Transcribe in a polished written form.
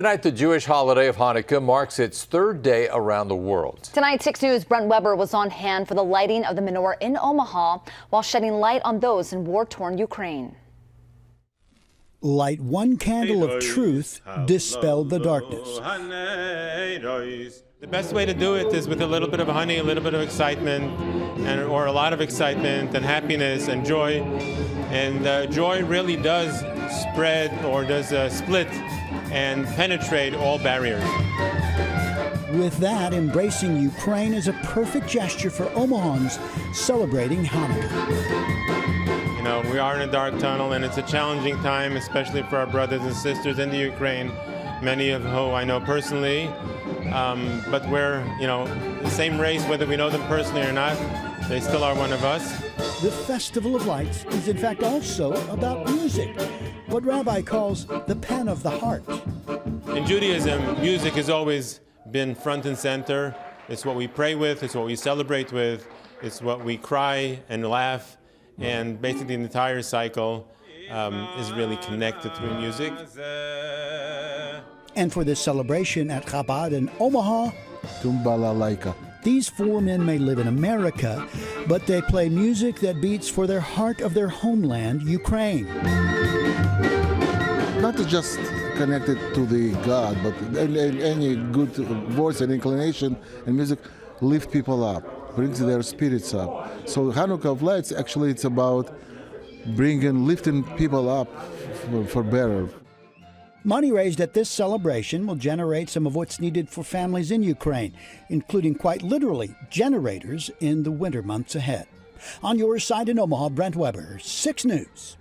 Tonight, the Jewish holiday of Hanukkah marks its third day around the world. Tonight, 6 News' Brent Weber was on hand for the lighting of the menorah in Omaha while shedding light on those in war-torn Ukraine. Light one candle of truth, dispel the darkness. The best way to do it is with a little bit of honey, a little bit of excitement, or a lot of excitement and happiness and joy. And joy really does spread or does split and penetrate all barriers. With that, embracing Ukraine is a perfect gesture for Omahans celebrating Hanukkah. You know, we are in a dark tunnel, and it's a challenging time, especially for our brothers and sisters in the Ukraine, many of whom I know personally. But we're, the same race, whether we know them personally or not. They still are one of us. The Festival of Lights is in fact also about music, what Rabbi calls the pen of the heart. In Judaism, music has always been front and center. It's what we pray with, it's what we celebrate with, it's what we cry and laugh, and basically the entire cycle is really connected through music. And for this celebration at Chabad in Omaha, Tumbala. These four men may live in America, but they play music that beats for their heart of their homeland, Ukraine. Not just connected to the God, but any good voice and inclination and music lift people up, brings their spirits up. So Hanukkah of Lights, actually it's about lifting people up for better. Money raised at this celebration will generate some of what's needed for families in Ukraine, including quite literally generators in the winter months ahead. On your side in Omaha, Brent Weber, 6 News.